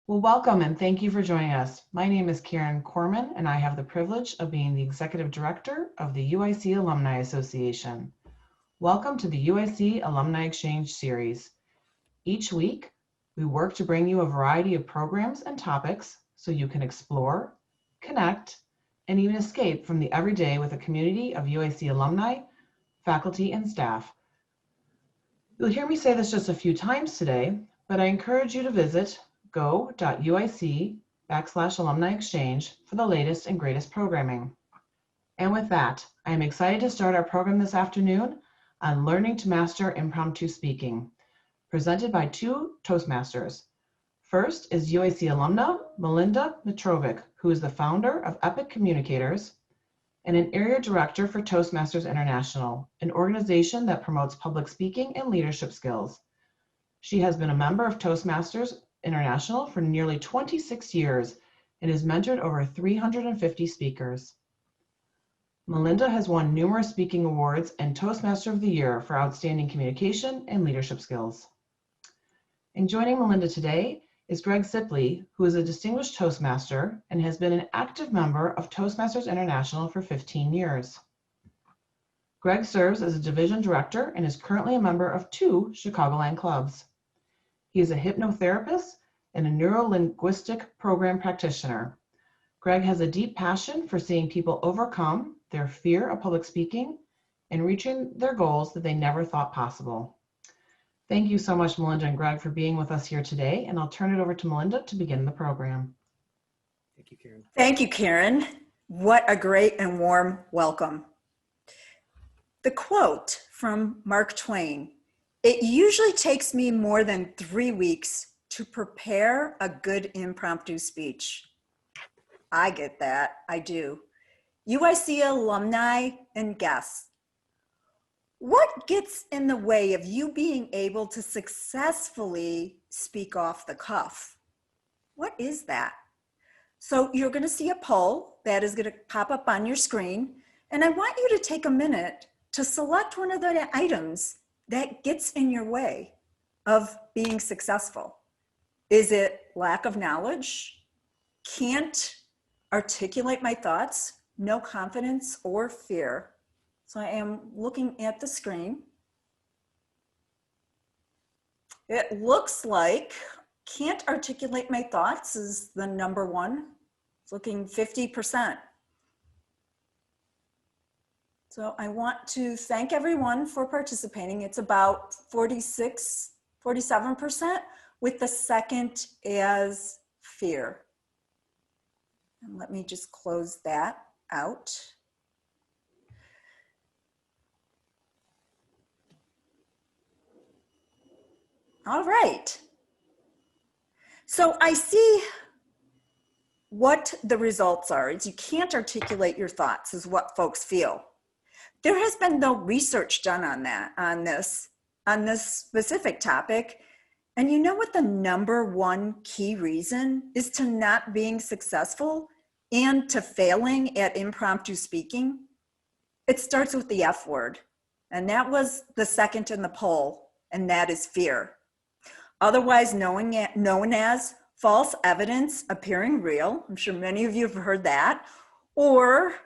Well, welcome and thank you for joining us. My name is Karen Corman, and I have the privilege of being the Executive Director of the UIC Alumni Association. Welcome to the UIC Alumni Exchange Series. Each week, we work to bring you a variety of programs and topics so you can explore, connect, and even escape from the everyday with a community of UIC alumni, faculty, and staff. You'll hear me say this just a few times today, but I encourage you to visit go.uic/alumni exchange for the latest and greatest programming. And with that, I am excited to start our program this afternoon on Learning to Master Impromptu Speaking, presented by two Toastmasters. First is UIC alumna Melinda Mitrovic, who is the founder of Epic Communicators and an area director for Toastmasters International, an organization that promotes public speaking and leadership skills. She has been a member of Toastmasters International for nearly 26 years and has mentored over 350 speakers. Melinda has won numerous speaking awards and Toastmaster of the Year for outstanding communication and leadership skills. And joining Melinda today is Greg Sipley, who is a distinguished Toastmaster and has been an active member of Toastmasters International for 15 years. Greg serves as a division director and is currently a member of two Chicagoland clubs. He is a hypnotherapist and a neuro-linguistic program practitioner. Greg has a deep passion for seeing people overcome their fear of public speaking and reaching their goals that they never thought possible. Thank you so much, Melinda and Greg, for being with us here today, and I'll turn it over to Melinda to begin the program. Thank you, Karen. Thank you, Karen. What a great and warm welcome. The quote from Mark Twain, "It usually takes me more than 3 weeks to prepare a good impromptu speech." I get that, I do. UIC alumni and guests, what gets in the way of you being able to successfully speak off the cuff? What is that? So you're going to see a poll that is going to pop up on your screen, and I want you to take a minute to select one of the items that gets in your way of being successful. Is it lack of knowledge? Can't articulate my thoughts? No confidence or fear? So I am looking at the screen. It looks like can't articulate my thoughts is the number one. It's looking 50%. So I want to thank everyone for participating. It's about 47%, with the second as fear. And let me just close that out. All right. So I see what the results are. Is you can't articulate your thoughts is what folks feel. There has been no research done on that, on this specific topic. And you know what the number one key reason is to not being successful and to failing at impromptu speaking? It starts with the F word. And that was the second in the poll, and that is fear. Otherwise known as false evidence appearing real. I'm sure many of you have heard that. Or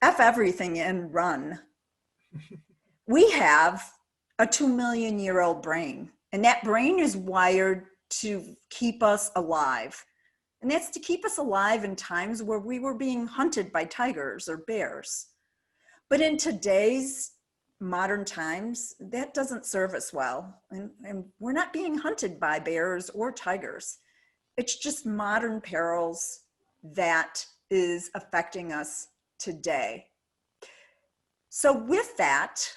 F everything and run. We have a 2 million-year-old brain, and that brain is wired to keep us alive. And that's to keep us alive in times where we were being hunted by tigers or bears. But in today's modern times, that doesn't serve us well. And we're not being hunted by bears or tigers. It's just modern perils that is affecting us today. So with that,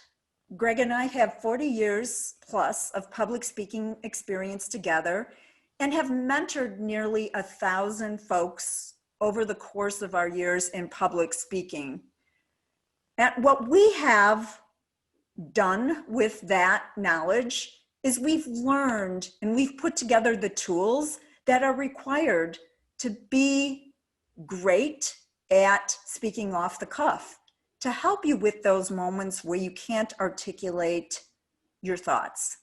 Greg and I have 40 years plus of public speaking experience together and have mentored nearly 1,000 folks over the course of our years in public speaking. And what we have done with that knowledge is we've learned and we've put together the tools that are required to be great at speaking off the cuff, to help you with those moments where you can't articulate your thoughts.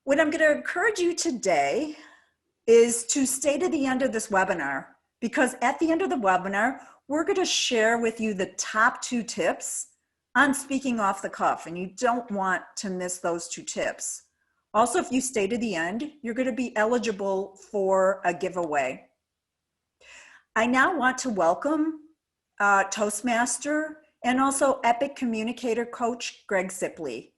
What I'm going to encourage you today is to stay to the end of this webinar, because at the end of the webinar, we're going to share with you the top 2 tips on speaking off the cuff, and you don't want to miss those 2 tips. Also, if you stay to the end, you're going to be eligible for a giveaway. I now want to welcome Toastmaster and also Epic Communicator Coach, Greg Sipley.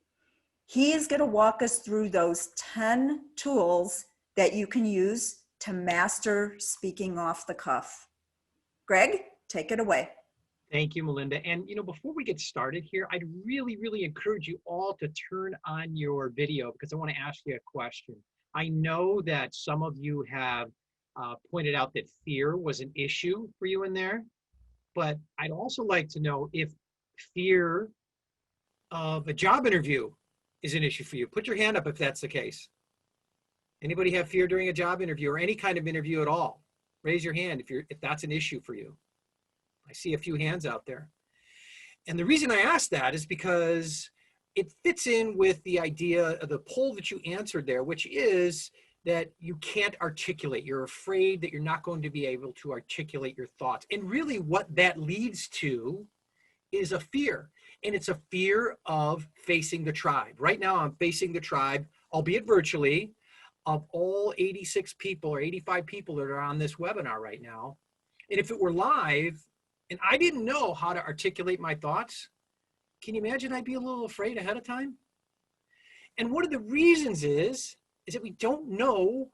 He is going to walk us through those 10 tools that you can use to master speaking off the cuff. Greg, take it away. Thank you, Melinda. And before we get started here, I'd really encourage you all to turn on your video because I want to ask you a question. I know that some of you have pointed out that fear was an issue for you in there, but I'd also like to know if fear of a job interview is an issue for you. Put your hand up if that's the case. Anybody have fear during a job interview or any kind of interview at all? Raise your hand if that's an issue for you. I see a few hands out there. And the reason I ask that is because it fits in with the idea of the poll that you answered there, which is that you can't articulate. You're afraid that you're not going to be able to articulate your thoughts. And really what that leads to is a fear. And it's a fear of facing the tribe. Right now I'm facing the tribe, albeit virtually, of all 86 people or 85 people that are on this webinar right now. And if it were live and I didn't know how to articulate my thoughts, can you imagine I'd be a little afraid ahead of time? And one of the reasons is that we don't know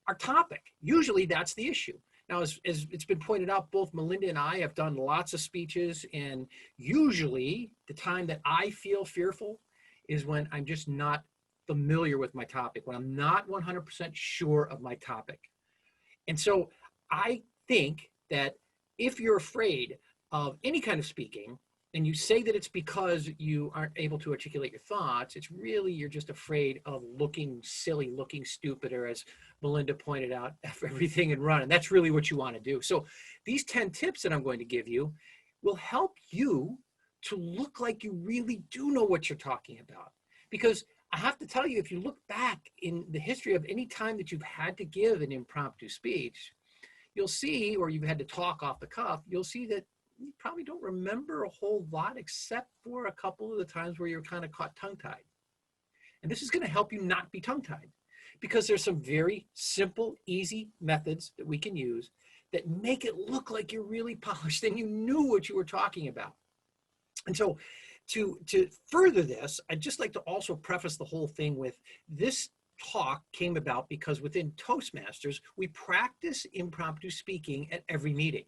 our topic. Usually that's the issue. Now, as it's been pointed out, both Melinda and I have done lots of speeches, and usually the time that I feel fearful is when I'm just not familiar with my topic, when I'm not 100% sure of my topic. And so I think that if you're afraid of any kind of speaking, and you say that it's because you aren't able to articulate your thoughts, it's really you're just afraid of looking silly, looking stupid, or as Melinda pointed out, F everything and run. And that's really what you want to do. So these 10 tips that I'm going to give you will help you to look like you really do know what you're talking about. Because I have to tell you, if you look back in the history of any time that you've had to give an impromptu speech, you'll see, or you've had to talk off the cuff, you'll see that you probably don't remember a whole lot except for a couple of the times where you're kind of caught tongue-tied. And this is going to help you not be tongue-tied because there's some very simple, easy methods that we can use that make it look like you're really polished and you knew what you were talking about. And so to further this, I'd just like to also preface the whole thing with this talk came about because within Toastmasters, we practice impromptu speaking at every meeting.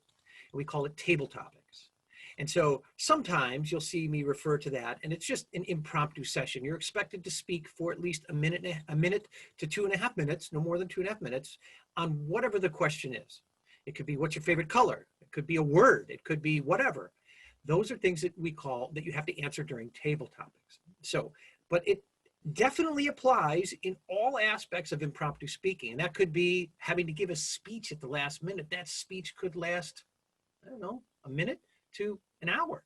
We call it table topics. And so sometimes you'll see me refer to that, and it's just an impromptu session. You're expected to speak for at least a minute to 2.5 minutes, no more than 2.5 minutes, on whatever the question is. It could be, what's your favorite color? It could be a word. It could be whatever. Those are things that we call, that you have to answer during table topics. So, but it definitely applies in all aspects of impromptu speaking. And that could be having to give a speech at the last minute. That speech could last, I don't know, a minute to an hour.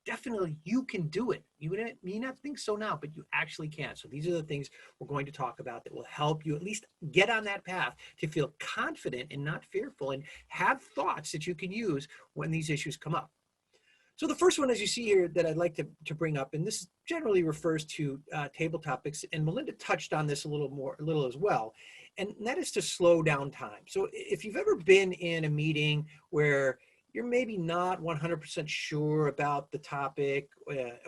Definitely you can do it. You may not think so now, but you actually can. So these are the things we're going to talk about that will help you at least get on that path to feel confident and not fearful and have thoughts that you can use when these issues come up. So the first one, as you see here, that I'd like to bring up, and this generally refers to table topics, and Melinda touched on this a little as well, and that is to slow down time. So if you've ever been in a meeting where you're maybe not 100% sure about the topic,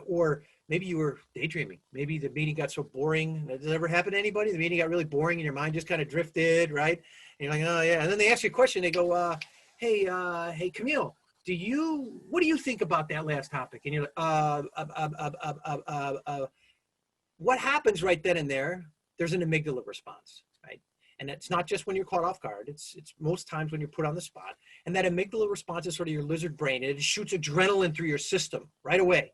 or maybe you were daydreaming. Maybe the meeting got so boring. Does that ever happen to anybody? The meeting got really boring and your mind just kind of drifted, right? And you're like, oh yeah. And then they ask you a question. They go, hey, Camille, what do you think about that last topic? And you're like, what happens right then and there? There's an amygdala response, right? And it's not just when you're caught off guard. It's most times when you're put on the spot. And that amygdala response is sort of your lizard brain, and it shoots adrenaline through your system right away.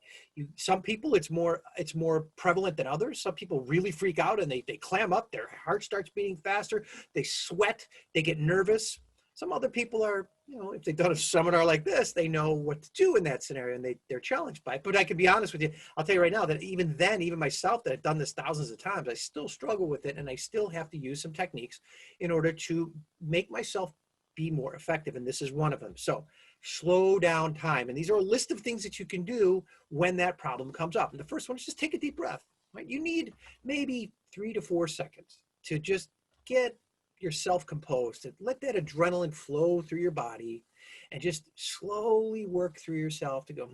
Some people, it's more prevalent than others. Some people really freak out and they clam up. Their heart starts beating faster. They sweat. They get nervous. Some other people are, if they've done a seminar like this, they know what to do in that scenario and they're challenged by it. But I can be honest with you, I'll tell you right now that even then, even myself that I've done this thousands of times, I still struggle with it, and I still have to use some techniques in order to make myself be more effective. And this is one of them. So slow down time. And these are a list of things that you can do when that problem comes up. And the first one is just take a deep breath, right? You need maybe 3 to 4 seconds to just get yourself composed, and let that adrenaline flow through your body, and just slowly work through yourself to go,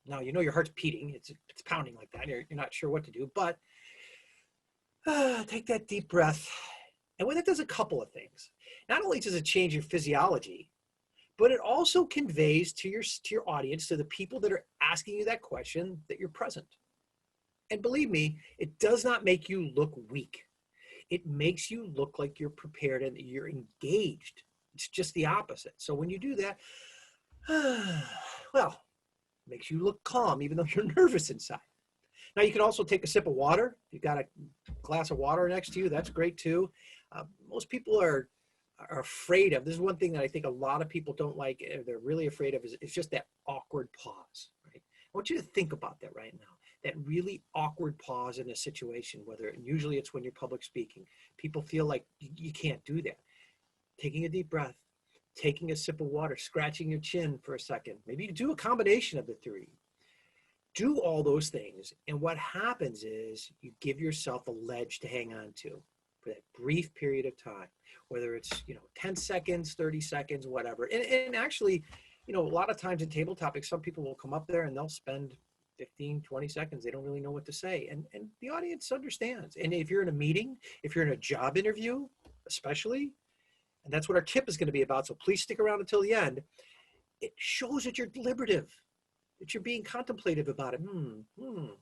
Now, your heart's beating, it's pounding like that. You're not sure what to do, but take that deep breath. And when it does a couple of things, not only does it change your physiology, but it also conveys to your audience, to the people that are asking you that question, that you're present. And believe me, it does not make you look weak. It makes you look like you're prepared and that you're engaged. It's just the opposite. So when you do that, well, it makes you look calm, even though you're nervous inside. Now, you can also take a sip of water. If you've got a glass of water next to you, that's great too. Most people are afraid of, this is one thing that I think a lot of people don't like, they're really afraid of, is just that awkward pause, right? I want you to think about that right now. That really awkward pause in a situation, usually it's when you're public speaking. People feel like you can't do that. Taking a deep breath, taking a sip of water, scratching your chin for a second. Maybe you do a combination of the three. Do all those things. And what happens is you give yourself a ledge to hang on to for that brief period of time, whether it's, 10 seconds, 30 seconds, whatever. And actually, a lot of times in table topics, some people will come up there and they'll spend 15, 20 seconds. They don't really know what to say. And the audience understands. And if you're in a meeting, if you're in a job interview, especially, and that's what our tip is going to be about, so please stick around until the end, it shows that you're deliberative, that you're being contemplative about it. You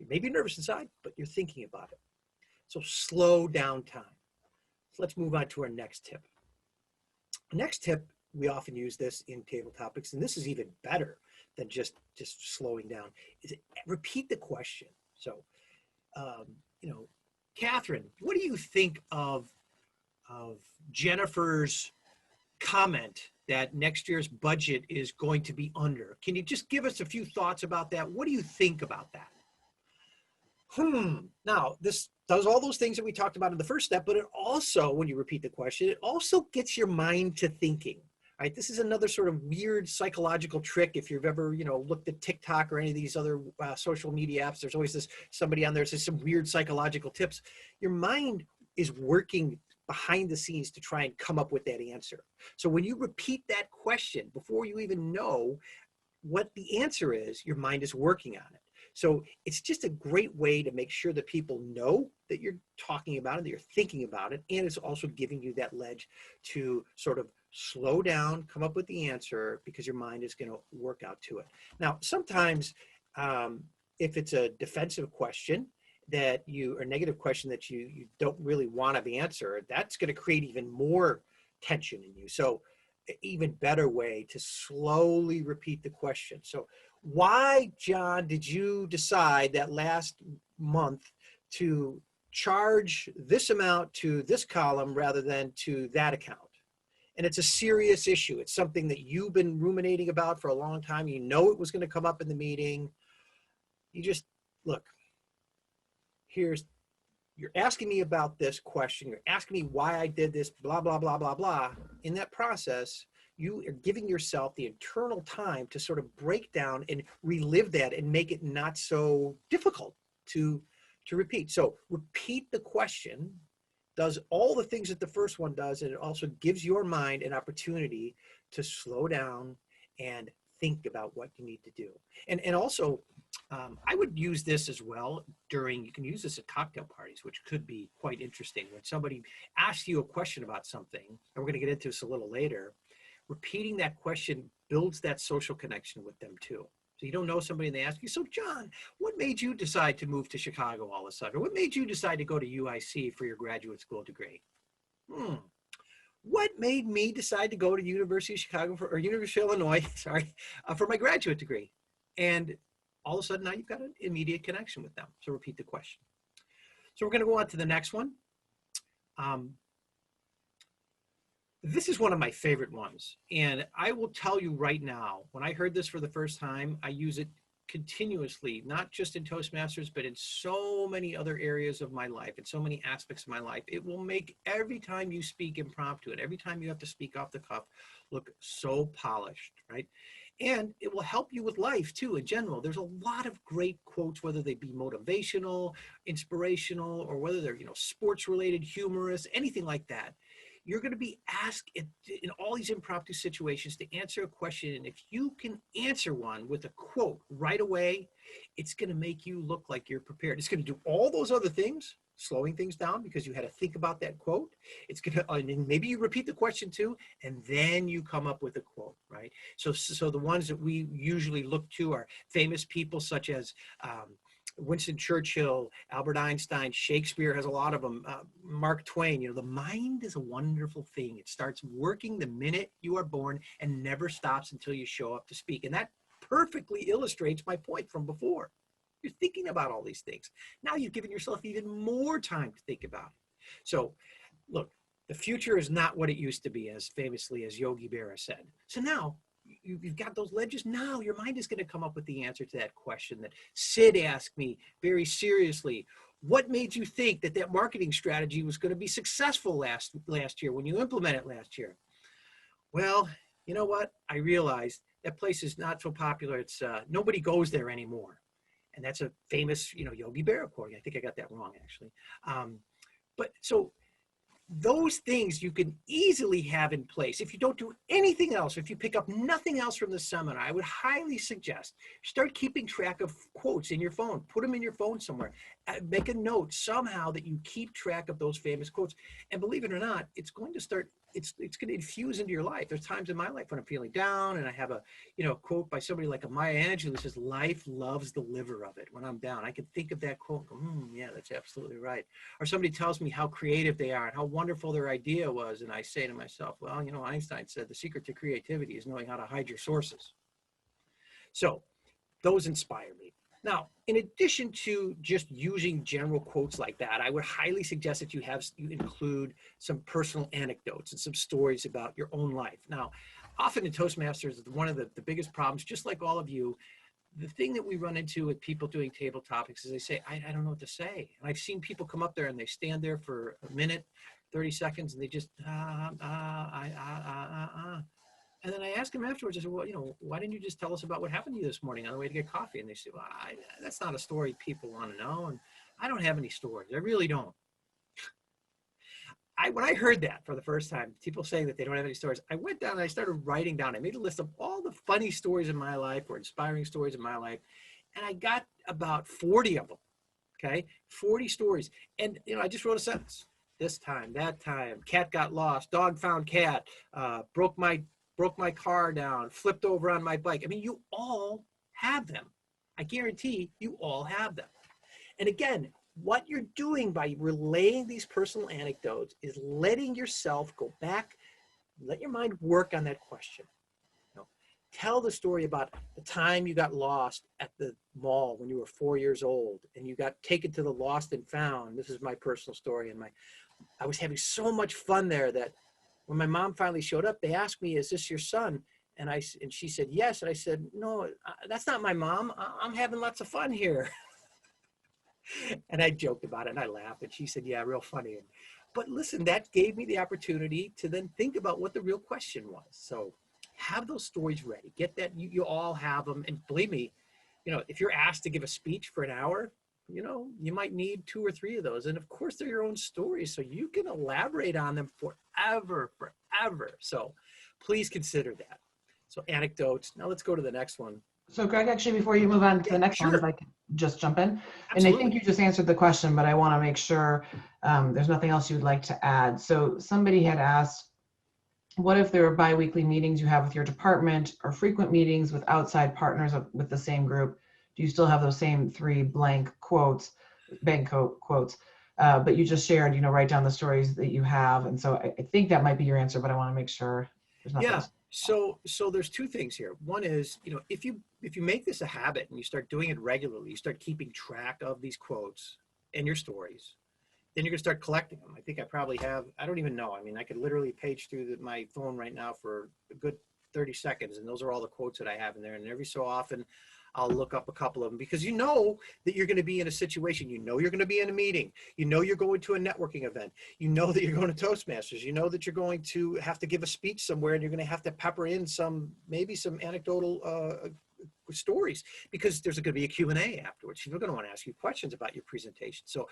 may be nervous inside, but you're thinking about it. So slow down time. So let's move on to our next tip. Next tip, we often use this in table topics, and this is even better than just slowing down, is repeat the question. So, Catherine, what do you think of Jennifer's comment that next year's budget is going to be under? Can you just give us a few thoughts about that? What do you think about that? Now, this does all those things that we talked about in the first step, but it also, when you repeat the question, it also gets your mind to thinking. Right? This is another sort of weird psychological trick. If you've ever, looked at TikTok or any of these other social media apps, there's always somebody on there says some weird psychological tips. Your mind is working behind the scenes to try and come up with that answer. So when you repeat that question before you even know what the answer is, your mind is working on it. So it's just a great way to make sure that people know that you're talking about it, that you're thinking about it, and it's also giving you that ledge to sort of slow down, come up with the answer, because your mind is going to work out to it. Now, sometimes if it's a defensive question or negative question that you don't really want to answer, that's going to create even more tension in you. So even better way to slowly repeat the question. So why, John, did you decide that last month to charge this amount to this column rather than to that account? And it's a serious issue. It's something that you've been ruminating about for a long time. You know it was going to come up in the meeting. You just, look, you're asking me about this question. You're asking me why I did this, blah, blah, blah, blah, blah. In that process, you are giving yourself the internal time to sort of break down and relive that and make it not so difficult to repeat. So repeat the question, does all the things that the first one does, and it also gives your mind an opportunity to slow down and think about what you need to do. And also, I would use this as well you can use this at cocktail parties, which could be quite interesting. When somebody asks you a question about something, and we're going to get into this a little later, repeating that question builds that social connection with them too. So you don't know somebody and they ask you, so John, what made you decide to move to Chicago all of a sudden? Or what made you decide to go to UIC for your graduate school degree? What made me decide to go to University of Chicago or University of Illinois, for my graduate degree? And all of a sudden now you've got an immediate connection with them. So repeat the question. So we're going to go on to the next one. This is one of my favorite ones. And I will tell you right now, when I heard this for the first time, I use it continuously, not just in Toastmasters, but in so many other areas of my life, in so many aspects of my life. It will make every time you speak impromptu and every time you have to speak off the cuff look so polished, right? And it will help you with life too in general. There's a lot of great quotes, whether they be motivational, inspirational, or whether they're, sports related, humorous, anything like that. You're going to be asked in all these impromptu situations to answer a question. And if you can answer one with a quote right away, it's going to make you look like you're prepared. It's going to do all those other things, slowing things down because you had to think about that quote. It's going to, and maybe you repeat the question too, and then you come up with a quote, right? So the ones that we usually look to are famous people such as, Winston Churchill, Albert Einstein, Shakespeare has a lot of them, Mark Twain. The mind is a wonderful thing. It starts working the minute you are born and never stops until you show up to speak. And that perfectly illustrates my point from before. You're thinking about all these things. Now you've given yourself even more time to think about it. So look, the future is not what it used to be, as famously as Yogi Berra said. So now you've got those ledges. Now your mind is going to come up with the answer to that question that Sid asked me very seriously. What made you think that marketing strategy was going to be successful last year when you implemented it last year? Well, you know what? I realized that place is not so popular. It's nobody goes there anymore. And that's a famous, Yogi Berra quote. I think I got that wrong, actually. But so those things you can easily have in place. If you don't do anything else, if you pick up nothing else from the seminar, I would highly suggest start keeping track of quotes in your phone. Put them in your phone somewhere. Make a note somehow that you keep track of those famous quotes. And believe it or not, it's going to infuse into your life. There's times in my life when I'm feeling down and I have a quote by somebody like a Maya Angelou that says, "Life loves the liver of it." When I'm down, I can think of that quote and go, yeah, that's absolutely right. Or somebody tells me how creative they are and how wonderful their idea was. And I say to myself, well, Einstein said the secret to creativity is knowing how to hide your sources. So those inspire me. Now, in addition to just using general quotes like that, I would highly suggest that you include some personal anecdotes and some stories about your own life. Now, often in Toastmasters, one of the biggest problems, just like all of you, the thing that we run into with people doing table topics is they say, I don't know what to say. And I've seen people come up there and they stand there for a minute, 30 seconds, and they just, And then I asked him afterwards, I said, well, why didn't you just tell us about what happened to you this morning on the way to get coffee? And they said, well, that's not a story people want to know. And I don't have any stories. I really don't. When I heard that for the first time, people saying that they don't have any stories, I went down and I started writing down. I made a list of all the funny stories in my life or inspiring stories in my life. And I got about 40 of them. Okay. 40 stories. And, I just wrote a sentence. This time, that time, cat got lost, dog found cat, broke my car down, flipped over on my bike. I mean, you all have them. I guarantee you all have them. And again, what you're doing by relaying these personal anecdotes is letting yourself go back, let your mind work on that question. Tell the story about the time you got lost at the mall when you were 4 years old and you got taken to the lost and found. This is my personal story. And I was having so much fun there that when my mom finally showed up, they asked me, "Is this your son?" And she said, "Yes." And I said, "No, that's not my mom. I'm having lots of fun here." And I joked about it and I laughed. And she said, "Yeah, real funny." But listen, that gave me the opportunity to then think about what the real question was. So have those stories ready. Get that. You all have them. And believe me, if you're asked to give a speech for an hour, you might need 2 or 3 of those. And of course, they're your own stories. So you can elaborate on them forever. So please consider that. So anecdotes. Now let's go to the next one. So Greg, actually, before you move on to the next one, if I can just jump in. Absolutely. And I think you just answered the question, but I want to make sure there's nothing else you'd like to add. So somebody had asked, what if there are biweekly meetings you have with your department or frequent meetings with outside partners with the same group? Do you still have those same 3 blank quotes, quotes? But you just shared, write down the stories that you have. And so I think that might be your answer, but I want to make sure there's nothing else. So there's 2 things here. One is, if you make this a habit and you start doing it regularly, you start keeping track of these quotes and your stories, then you're going to start collecting them. I think I probably have, I don't even know. I mean, I could literally page through my phone right now for a good 30 seconds. And those are all the quotes that I have in there. And every so often I'll look up a couple of them, because you know that you're going to be in a situation, you know, you're going to be in a meeting, you know, you're going to a networking event, you know that you're going to Toastmasters, you know that you're going to have to give a speech somewhere, and you're going to have to pepper in maybe some anecdotal stories, because there's going to be a Q&A afterwards. People are going to want to ask you questions about your presentation. So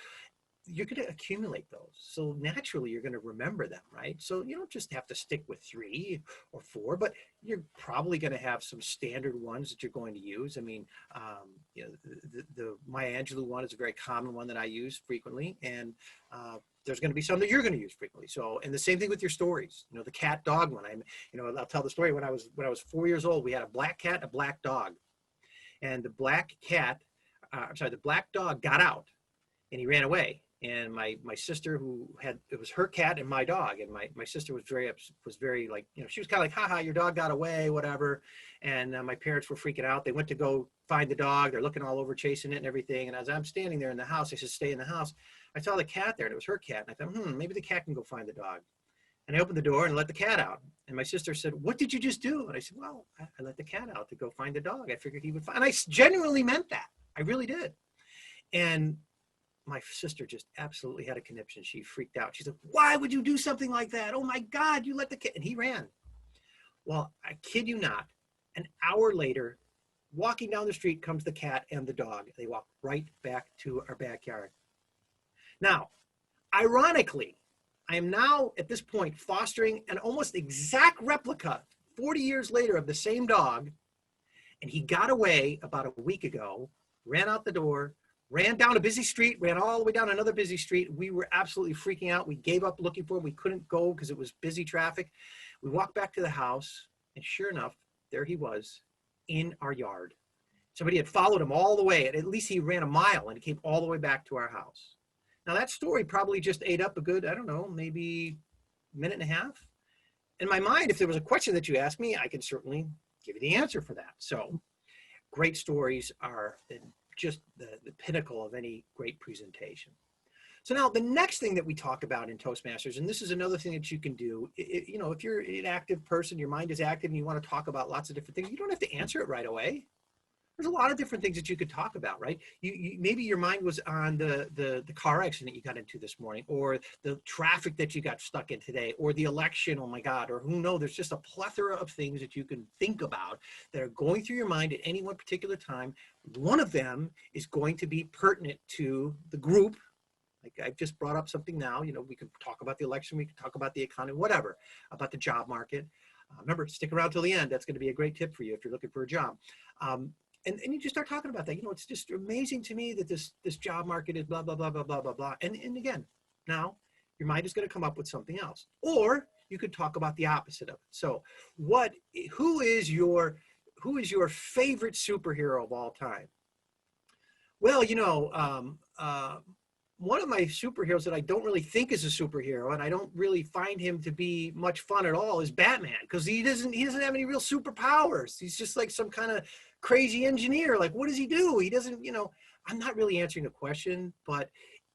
you're going to accumulate those. So naturally, you're going to remember them, right? So you don't just have to stick with 3 or 4, but you're probably going to have some standard ones that you're going to use. I mean, you know, the Maya Angelou one is a very common one that I use frequently, and there's going to be some that you're going to use frequently. So, and the same thing with your stories. You know, the cat dog one. I'll tell the story. When I was 4 years old, we had a black cat, and a black dog, and the black dog got out, and he ran away. And my sister, it was her cat and my dog, and my sister was very like, you know, she was kind of like, haha, your dog got away, whatever. And my parents were freaking out. They went to go find the dog. They're looking all over, chasing it and everything. And as I'm standing there in the house, I said, stay in the house. I saw the cat there, and it was her cat. And I thought, maybe the cat can go find the dog. And I opened the door and let the cat out. And my sister said, what did you just do? And I said, well, I let the cat out to go find the dog. I figured he would find, and I genuinely meant that. I really did. And my sister just absolutely had a conniption. She freaked out. She said, why would you do something like that? Oh my God, you let the cat, and he ran. Well, I kid you not, an hour later, walking down the street comes the cat and the dog. They walk right back to our backyard. Now, ironically, I am now at this point fostering an almost exact replica 40 years later of the same dog. And he got away about a week ago, ran out the door, ran down a busy street, ran all the way down another busy street. We were absolutely freaking out. We gave up looking for him. We couldn't go because it was busy traffic. We walked back to the house, and sure enough, there he was in our yard. Somebody had followed him all the way. At least he ran a mile, and he came all the way back to our house. Now, that story probably just ate up a good, I don't know, maybe a minute and a half. In my mind, if there was a question that you asked me, I can certainly give you the answer for that. So great stories are just the pinnacle of any great presentation. So now the next thing that we talk about in Toastmasters, and this is another thing that you can do, you know, if you're an active person, your mind is active, and you want to talk about lots of different things, you don't have to answer it right away. There's a lot of different things that you could talk about, right? Maybe your mind was on the car accident you got into this morning, or the traffic that you got stuck in today, or the election, oh my God, or who knows, there's just a plethora of things that you can think about that are going through your mind at any one particular time. One of them is going to be pertinent to the group. Like I've just brought up something now, you know, we could talk about the election, we could talk about the economy, whatever, about the job market. Remember, stick around till the end. That's going to be a great tip for you if you're looking for a job. And you just start talking about that. You know, it's just amazing to me that this job market is blah, blah, blah, blah, blah, blah, blah. And again, now your mind is going to come up with something else. Or you could talk about the opposite of it. So who is your favorite superhero of all time? Well, you know, one of my superheroes that I don't really think is a superhero, and I don't really find him to be much fun at all, is Batman, because he doesn't have any real superpowers. He's just like some kind of crazy engineer. Like, what does he do? He doesn't, you know, I'm not really answering the question, but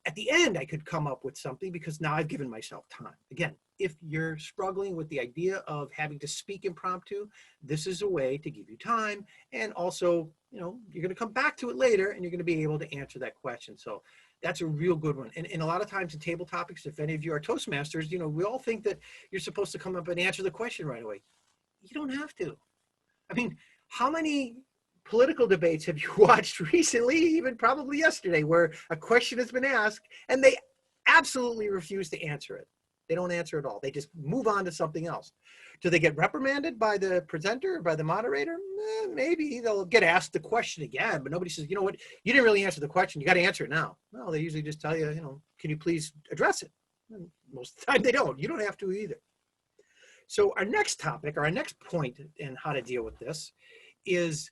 at the end I could come up with something, because now I've given myself time. Again, if you're struggling with the idea of having to speak impromptu, this is a way to give you time. And also, you know, you're going to come back to it later, and you're going to be able to answer that question. So that's a real good one. And a lot of times in table topics, if any of you are Toastmasters, you know, we all think that you're supposed to come up and answer the question right away. You don't have to. I mean, how many political debates have you watched recently, even probably yesterday, where a question has been asked and they absolutely refuse to answer it? They don't answer at all. They just move on to something else. Do they get reprimanded by the presenter or by the moderator? Maybe they'll get asked the question again, but nobody says, you know what, you didn't really answer the question. You got to answer it now. No, they usually just tell you, you know, can you please address it? And most of the time they don't. You don't have to either. So our next topic, or our next point in how to deal with this is,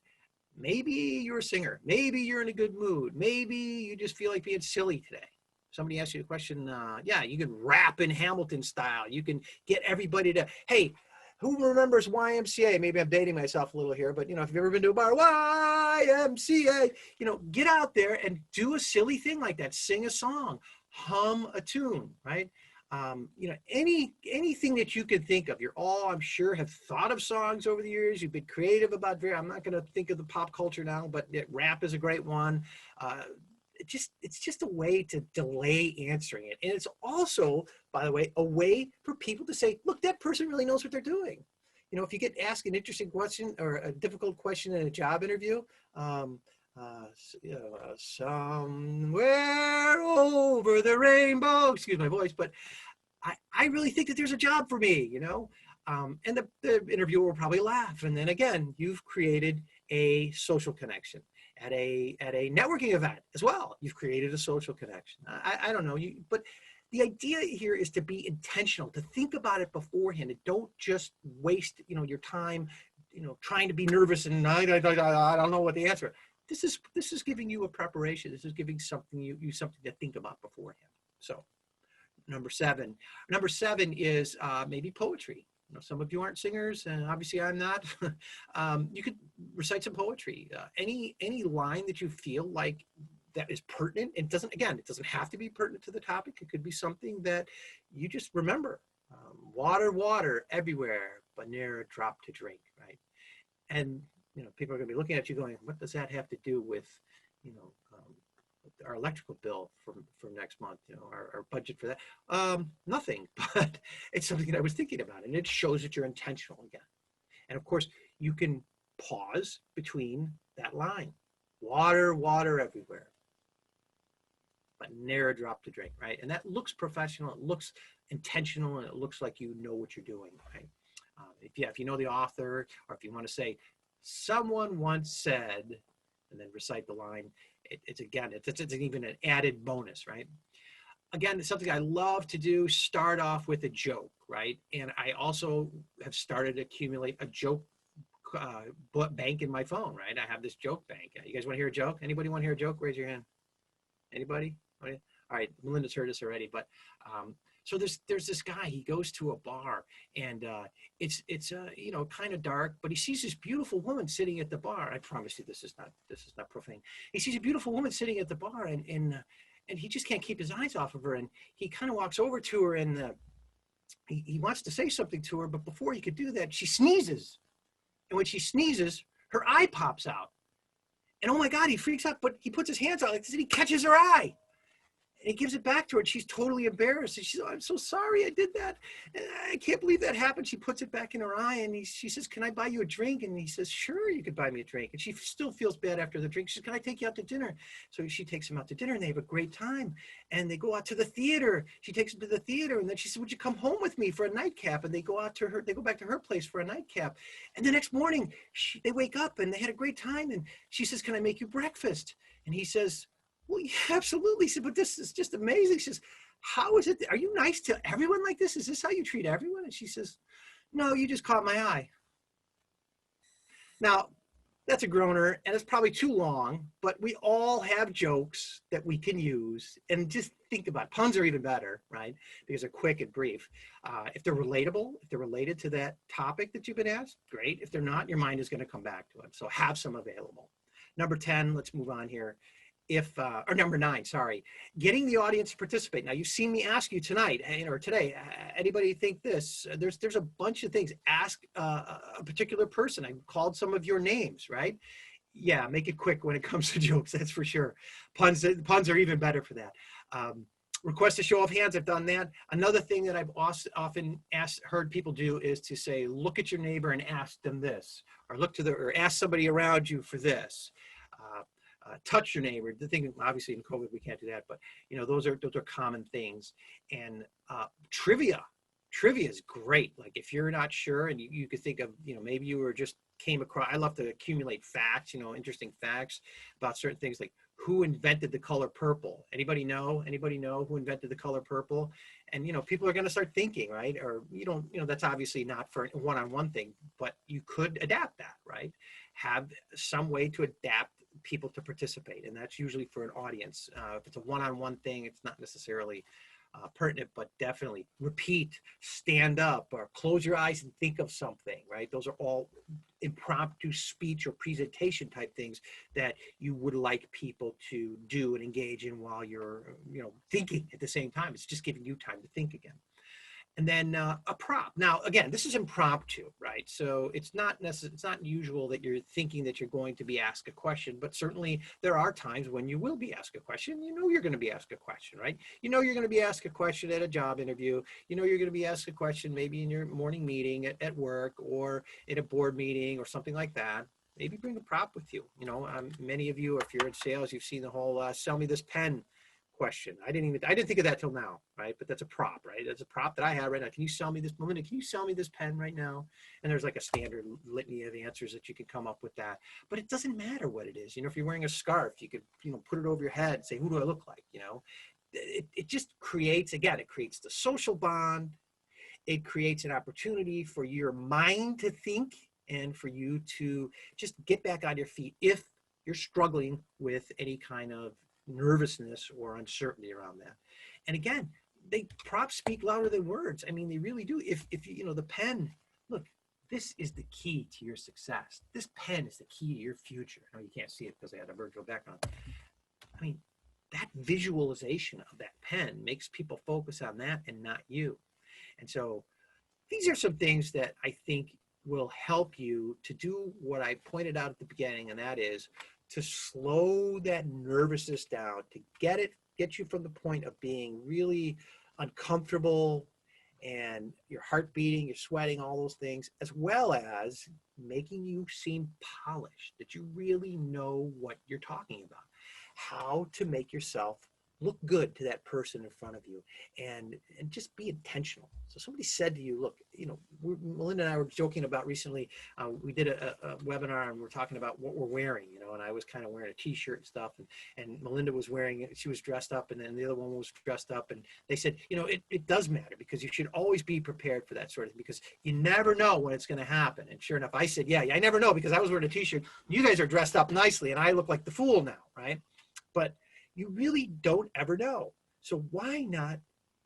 maybe you're a singer. Maybe you're in a good mood. Maybe you just feel like being silly today. Somebody asks you a question, yeah, you can rap in Hamilton style. You can get everybody to, hey, who remembers YMCA? Maybe I'm dating myself a little here, but, you know, if you've ever been to a bar, YMCA, you know, get out there and do a silly thing like that. Sing a song, hum a tune, right? You know, anything that you can think of. You're all, I'm sure, have thought of songs over the years. You've been creative about I'm not going to think of the pop culture now, but rap is a great one. It's just a way to delay answering it. And it's also, by the way, a way for people to say, look, that person really knows what they're doing. You know, if you get asked an interesting question or a difficult question in a job interview, somewhere over the rainbow, excuse my voice, but I really think that there's a job for me, you know? And the interviewer will probably laugh. And then again, you've created a social connection at a networking event as well. You've created a social connection. I don't know, but the idea here is to be intentional, to think about it beforehand, and don't just waste, you know, your time, you know, trying to be nervous and I don't know what the answer. This is giving you a preparation. This is giving something you something to think about beforehand. So number seven is maybe poetry. You know, some of you aren't singers, and obviously I'm not. You could recite some poetry. Any line that you feel like that is pertinent. It doesn't have to be pertinent to the topic. It could be something that you just remember. Water, water everywhere, but ne'er a drop to drink, right? And you know, people are going to be looking at you going, what does that have to do with, you know, our electrical bill from next month, you know, our budget for that? Nothing, but it's something that I was thinking about, and it shows that you're intentional again. And of course, you can pause between that line. Water, water everywhere, but ne'er a drop to drink, right? And that looks professional, it looks intentional, and it looks like you know what you're doing, right? If you know the author, or if you want to say, someone once said, and then recite the line, it's even an added bonus, right? Again, it's something I love to do, start off with a joke, right? And I also have started to accumulate a joke bank in my phone, right? I have this joke bank. You guys want to hear a joke? Anybody want to hear a joke? Raise your hand. Anybody? All right, Melinda's heard this already, but so there's this guy. He goes to a bar, and it's you know, kind of dark, but he sees this beautiful woman sitting at the bar. I promise you, this is not profane. He sees a beautiful woman sitting at the bar, and he just can't keep his eyes off of her. And he kind of walks over to her, and he wants to say something to her, but before he could do that, she sneezes, and when she sneezes, her eye pops out. And oh my God, he freaks out, but he puts his hands out like this and he catches her eye. And he gives it back to her, and she's totally embarrassed. And she's, oh, I'm so sorry I did that. And I can't believe that happened. She puts it back in her eye, and she says, can I buy you a drink? And he says, sure, you could buy me a drink. And she still feels bad after the drink. She says, can I take you out to dinner? So she takes him out to dinner, and they have a great time. And they go out to the theater. She takes him to the theater, and then she said, would you come home with me for a nightcap? And they go back to her place for a nightcap. And the next morning, they wake up, and they had a great time. And she says, can I make you breakfast? And he says, well, yeah, absolutely. She said, but this is just amazing. She says, how is it? Are you nice to everyone like this? Is this how you treat everyone? And she says, no, you just caught my eye. Now, that's a groaner, and it's probably too long, but we all have jokes that we can use, and just think about it. Puns are even better, right? Because they're quick and brief. If they're relatable, if they're related to that topic that you've been asked, great. If they're not, your mind is going to come back to it. So have some available. Number 10, let's move on here. Or number 9, sorry, getting the audience to participate. Now, you've seen me ask you tonight or today, anybody think this? There's a bunch of things. Ask a particular person. I called some of your names, right? Yeah, make it quick when it comes to jokes, that's for sure. Puns are even better for that. Request a show of hands, I've done that. Another thing that I've often heard people do is to say, look at your neighbor and ask them this, or ask somebody around you for this. Touch your neighbor. The thing, obviously in COVID we can't do that, but you know, those are common things. And trivia is great. Like if you're not sure, and you could think of, you know, maybe you were just came across. I love to accumulate facts, you know, interesting facts about certain things, like who invented the color purple. Anybody know who invented the color purple? And you know, people are going to start thinking, right? Or you know, that's obviously not for a one-on-one thing, but you could adapt that, right? Have some way to adapt people to participate, and that's usually for an audience. If it's a one-on-one thing, it's not necessarily pertinent, but definitely repeat, stand up, or close your eyes and think of something, right? Those are all impromptu speech or presentation type things that you would like people to do and engage in while you're, thinking at the same time. It's just giving you time to think again. And then a prop. Now, again, this is impromptu, right? So it's not usual that you're thinking that you're going to be asked a question, but certainly there are times when you will be asked a question. You know you're going to be asked a question, right? You know you're going to be asked a question at a job interview. You know you're going to be asked a question maybe in your morning meeting at work or in a board meeting or something like that. Maybe bring a prop with you. Many of you, if you're in sales, you've seen the whole sell me this pen question. I didn't think of that till now, right? But that's a prop, right? That's a prop that I have right now. Can you sell me this, Melinda? Can you sell me this pen right now? And there's like a standard litany of answers that you could come up with that. But it doesn't matter what it is. If you're wearing a scarf, you could, put it over your head and say, who do I look like? It just creates, again, it creates the social bond. It creates an opportunity for your mind to think and for you to just get back on your feet if you're struggling with any kind of nervousness or uncertainty around that. And again, props speak louder than words. I mean, they really do. If you, the pen, look, this is the key to your success. This pen is the key to your future. I know you can't see it because I had a virtual background. I mean, that visualization of that pen makes people focus on that and not you. And so these are some things that I think will help you to do what I pointed out at the beginning, and that is to slow that nervousness down, to get you from the point of being really uncomfortable and your heart beating, you're sweating, all those things, as well as making you seem polished, that you really know what you're talking about, how to make yourself look good to that person in front of you, and just be intentional. So somebody said to you, look, Melinda and I were joking about recently, we did a webinar and we're talking about what we're wearing, and I was kind of wearing a t-shirt and stuff, and Melinda was she was dressed up, and then the other one was dressed up, and they said, it does matter because you should always be prepared for that sort of thing because you never know when it's going to happen. And sure enough, I said, yeah, I never know because I was wearing a t-shirt. You guys are dressed up nicely and I look like the fool now, right? But you really don't ever know. So why not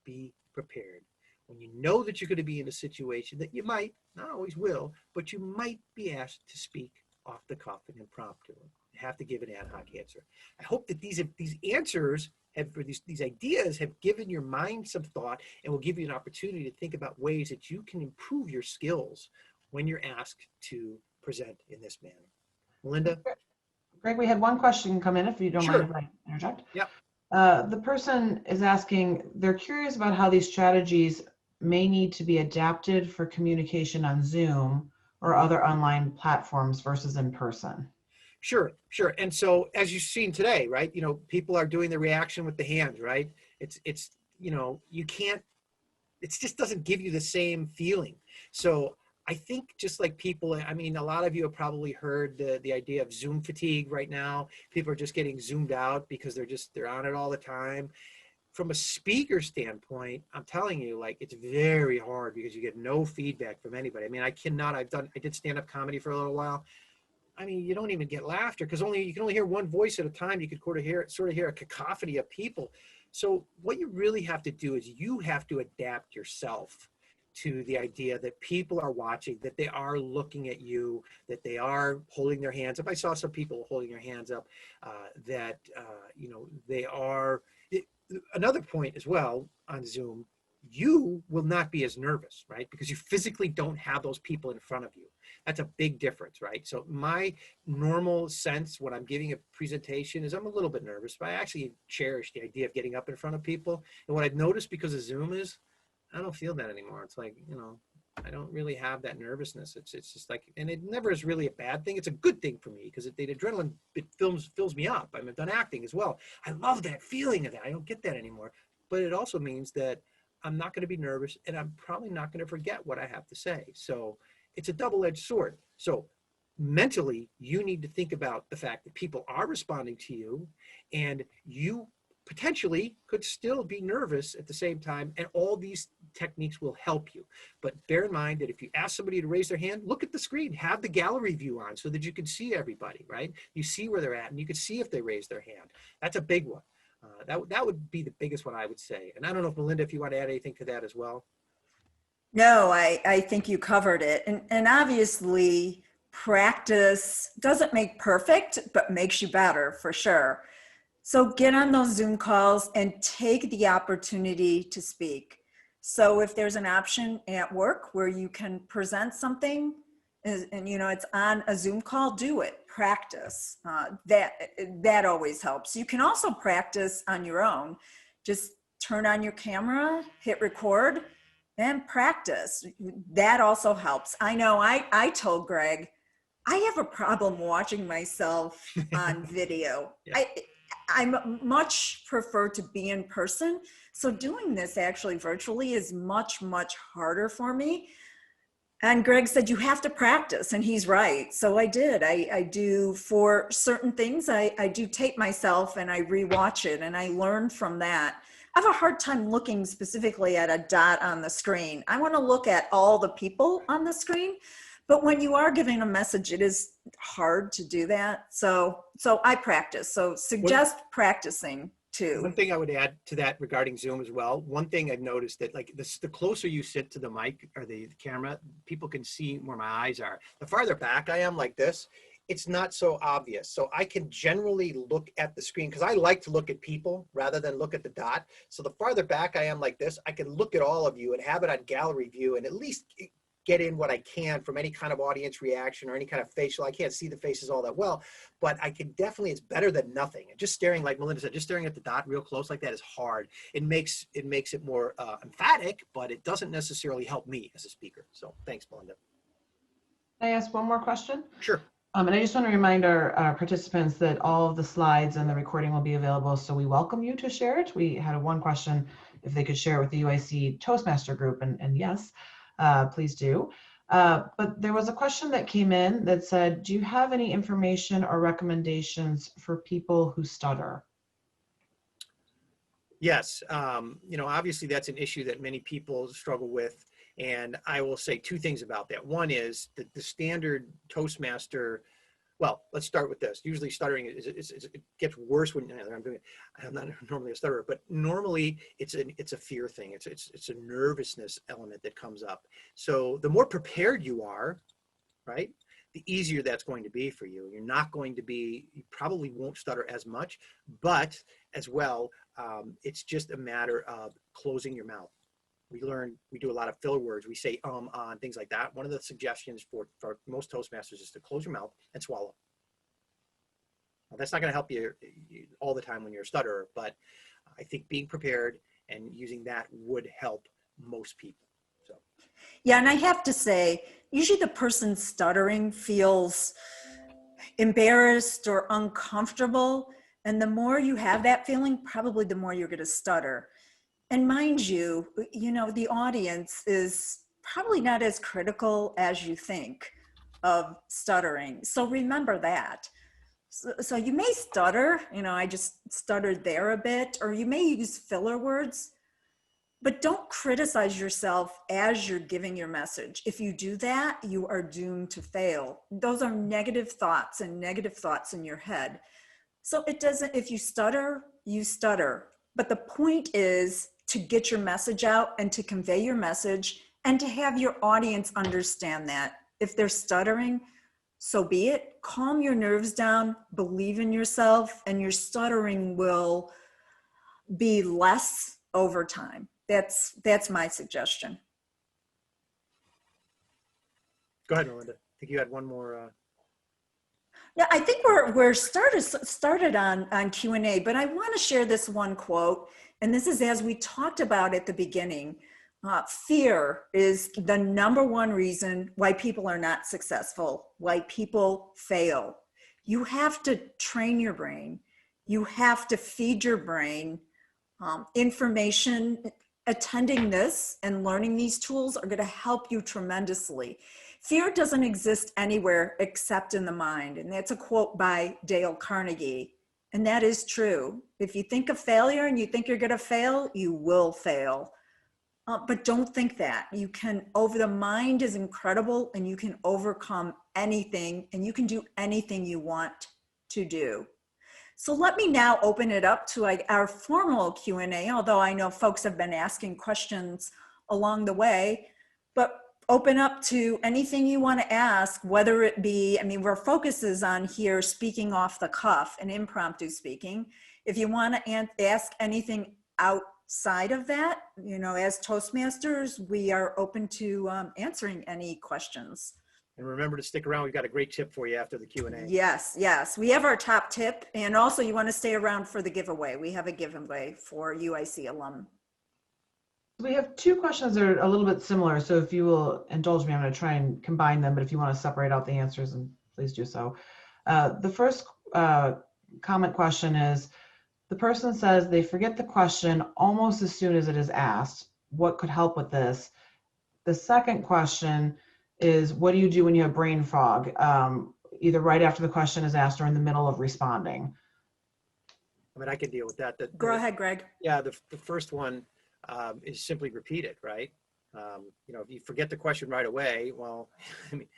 be prepared when you know that you're going to be in a situation that you might, not always will, but you might be asked to speak off the cuff and impromptu. You have to give an ad hoc answer. I hope that these answers these ideas have given your mind some thought and will give you an opportunity to think about ways that you can improve your skills when you're asked to present in this manner. Melinda? Greg, we had one question come in, if you don't mind if I interject. Yep. The person is asking, they're curious about how these strategies may need to be adapted for communication on Zoom or other online platforms versus in person. Sure. And so as you've seen today, right, people are doing the reaction with the hands, right? It's you can't, it just doesn't give you the same feeling. So I think just like people, I mean, a lot of you have probably heard the idea of Zoom fatigue right now. People are just getting zoomed out because they're on it all the time. From a speaker standpoint, I'm telling you, like, it's very hard because you get no feedback from anybody. I mean, I did stand-up comedy for a little while. I mean, you don't even get laughter because you can only hear one voice at a time. You could sort of hear a cacophony of people. So what you really have to do is you have to adapt yourself to the idea that people are watching, that they are looking at you, that they are holding their hands up. I saw some people holding their hands up, they are. Another point as well on Zoom, you will not be as nervous, right? Because you physically don't have those people in front of you. That's a big difference, right? So my normal sense when I'm giving a presentation is I'm a little bit nervous, but I actually cherish the idea of getting up in front of people. And what I've noticed because of Zoom is I don't feel that anymore. It's like, I don't really have that nervousness. It's just like, and it never is really a bad thing. It's a good thing for me because the adrenaline, it fills me up. I've done acting as well. I love that feeling of that. I don't get that anymore. But it also means that I'm not going to be nervous and I'm probably not going to forget what I have to say. So it's a double-edged sword. So mentally, you need to think about the fact that people are responding to you and you potentially could still be nervous at the same time, and all these techniques will help you. But bear in mind that if you ask somebody to raise their hand, look at the screen, have the gallery view on so that you can see everybody, right? You see where they're at and you can see if they raise their hand. That's a big one. That would be the biggest one I would say. And I don't know if Melinda, if you want to add anything to that as well. No, I think you covered it. And obviously, practice doesn't make perfect, but makes you better for sure. So get on those Zoom calls and take the opportunity to speak. So if there's an option at work where you can present something and you know it's on a Zoom call, do it. Practice. That always helps. You can also practice on your own. Just turn on your camera, hit record, and practice. That also helps. I know I told Greg, I have a problem watching myself on video. Yeah. I much prefer to be in person. So doing this actually virtually is much, much harder for me. And Greg said, you have to practice. And he's right. So I did. I do for certain things. I do tape myself and I rewatch it and I learn from that. I have a hard time looking specifically at a dot on the screen. I want to look at all the people on the screen. But when you are giving a message, it is hard to do that. So I practice. So suggest practicing too. One thing I would add to that regarding Zoom as well, one thing I've noticed that like this, the closer you sit to the mic or the camera, people can see where my eyes are. The farther back I am like this, it's not so obvious. So I can generally look at the screen because I like to look at people rather than look at the dot. So the farther back I am like this, I can look at all of you and have it on gallery view and at least get in what I can from any kind of audience reaction or any kind of facial. I can't see the faces all that well, but I can definitely, it's better than nothing. And just staring, like Melinda said, just staring at the dot real close like that is hard. It makes it more emphatic, but it doesn't necessarily help me as a speaker. So thanks, Melinda. Can I ask one more question? Sure. And I just want to remind our participants that all of the slides and the recording will be available, so we welcome you to share it. We had one question if they could share it with the UIC Toastmaster group, and yes, please do. But there was a question that came in that said, do you have any information or recommendations for people who stutter? Yes, you know, obviously that's an issue that many people struggle with. And I will say two things about that. One is that the standard Toastmaster, well, let's start with this. Usually stuttering it gets worse when I'm doing it. I'm not normally a stutterer, but normally it's a fear thing. It's a nervousness element that comes up. So the more prepared you are, right, the easier that's going to be for you. You're not going to be, you probably won't stutter as much, but as well, it's just a matter of closing your mouth. We do a lot of filler words. We say on, things like that. One of the suggestions for most Toastmasters is to close your mouth and swallow. Now, that's not going to help you all the time when you're a stutterer, but I think being prepared and using that would help most people. So. Yeah, and I have to say, usually the person stuttering feels embarrassed or uncomfortable. And the more you have that feeling, probably the more you're going to stutter. And mind you, you know, the audience is probably not as critical as you think of stuttering. So remember that. So you may stutter, you know, I just stuttered there a bit, or you may use filler words, but don't criticize yourself as you're giving your message. If you do that, you are doomed to fail. Those are negative thoughts and negative thoughts in your head. So it doesn't, if you stutter, you stutter. But the point is to get your message out and to convey your message and to have your audience understand that. If they're stuttering, so be it. Calm your nerves down, believe in yourself, and your stuttering will be less over time. That's my suggestion. Go ahead, Melinda. I think you had one more. Yeah, I think we're started on Q&A, but I want to share this one quote, and this is as we talked about at the beginning. Fear is the number one reason why people are not successful, why people fail. You have to train your brain. You have to feed your brain information. Attending this and learning these tools are going to help you tremendously. Fear doesn't exist anywhere except in the mind. And that's a quote by Dale Carnegie. And that is true. If you think of failure and you think you're going to fail, you will fail. But don't think that. You can, the mind is incredible and you can overcome anything and you can do anything you want to do. So let me now open it up to our formal Q&A, although I know folks have been asking questions along the way, but open up to anything you want to ask, whether it be, I mean, our focus is on here speaking off the cuff and impromptu speaking. If you want to ask anything outside of that, you know, as Toastmasters, we are open to answering any questions. And remember to stick around. We've got a great tip for you after the Q&A. Yes, yes. We have our top tip, and also you want to stay around for the giveaway. We have a giveaway for UIC alum. We have two questions that are a little bit similar, so if you will indulge me, I'm going to try and combine them, but if you want to separate out the answers, and please do so. The first comment question is, the person says they forget the question almost as soon as it is asked. What could help with this? The second question is, what do you do when you have brain fog, either right after the question is asked or in the middle of responding? I mean, I can deal with that. Go ahead, Greg. Yeah, the first one is simply repeat it, right? You know, if you forget the question right away, well, I mean,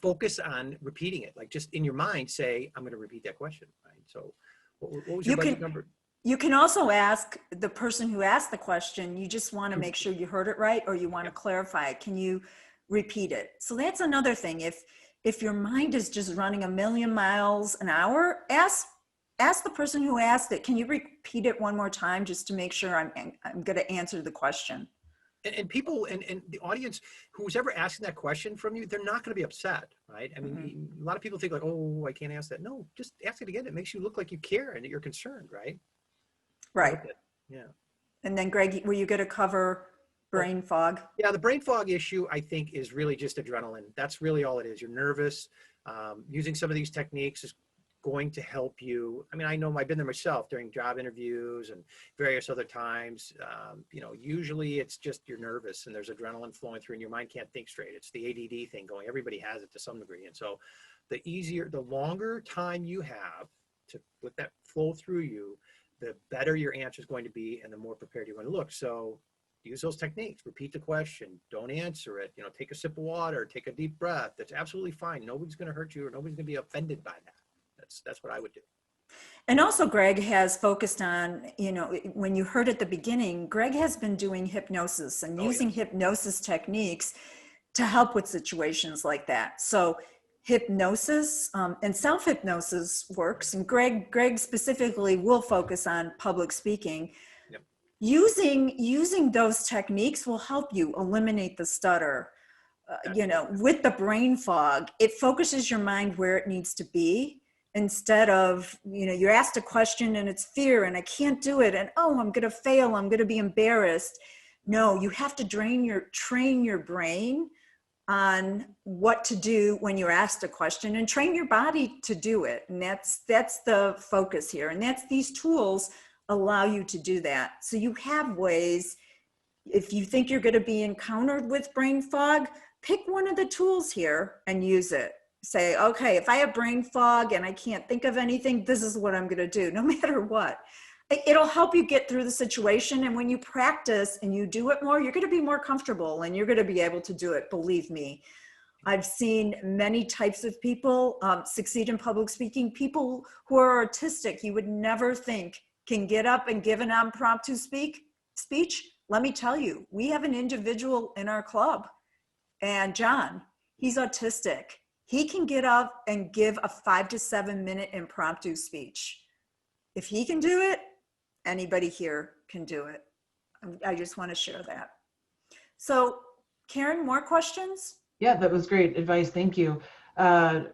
focus on repeating it. Like just in your mind, say, I'm going to repeat that question, right? So what was your budget number? You can also ask the person who asked the question, you just want to make sure you heard it right, or you want to clarify it. Can you repeat it? So that's another thing. If your mind is just running a million miles an hour, ask the person who asked it, can you repeat it one more time just to make sure I'm going to answer the question? And people and the audience, who's ever asking that question from you, they're not going to be upset, right? I mean, a lot of people think like, oh, I can't ask that. No, just ask it again. It makes you look like you care and that you're concerned, right? Right. Yeah. And then Greg, were you going to cover brain fog? Yeah, the brain fog issue, I think, is really just adrenaline. That's really all it is. You're nervous. Using some of these techniques is going to help you. I mean, I know I've been there myself during job interviews and various other times. You know, usually it's just you're nervous and there's adrenaline flowing through and your mind can't think straight. It's the ADD thing going. Everybody has it to some degree. And so the longer time you have to let that flow through you, the better your answer is going to be and the more prepared you're going to look. So use those techniques. Repeat the question. Don't answer it. You know, take a sip of water, take a deep breath. That's absolutely fine. Nobody's going to hurt you or nobody's going to be offended by that. That's what I would do. And also Greg has focused on, you know, when you heard at the beginning, Greg has been doing hypnosis and using hypnosis techniques to help with situations like that. So hypnosis and self-hypnosis works, and Greg specifically will focus on public speaking. Yep. Using those techniques will help you eliminate the stutter. You know, with the brain fog, it focuses your mind where it needs to be. Instead of, you know, you're asked a question and it's fear and I can't do it and, oh, I'm going to fail, I'm going to be embarrassed. No, you have to train your brain on what to do when you're asked a question and train your body to do it. And that's the focus here. And these tools allow you to do that. So you have ways, if you think you're going to be encountered with brain fog, pick one of the tools here and use it. Say, okay, if I have brain fog and I can't think of anything, this is what I'm going to do, no matter what. It'll help you get through the situation. And when you practice and you do it more, you're going to be more comfortable and you're going to be able to do it. Believe me, I've seen many types of people succeed in public speaking. People who are autistic, you would never think can get up and give an impromptu speech. Let me tell you, we have an individual in our club, and John, he's autistic. He can get up and give a 5 to 7 minute impromptu speech. If he can do it, anybody here can do it. I just want to share that. So Karen, more questions? Yeah, that was great advice. Thank you. A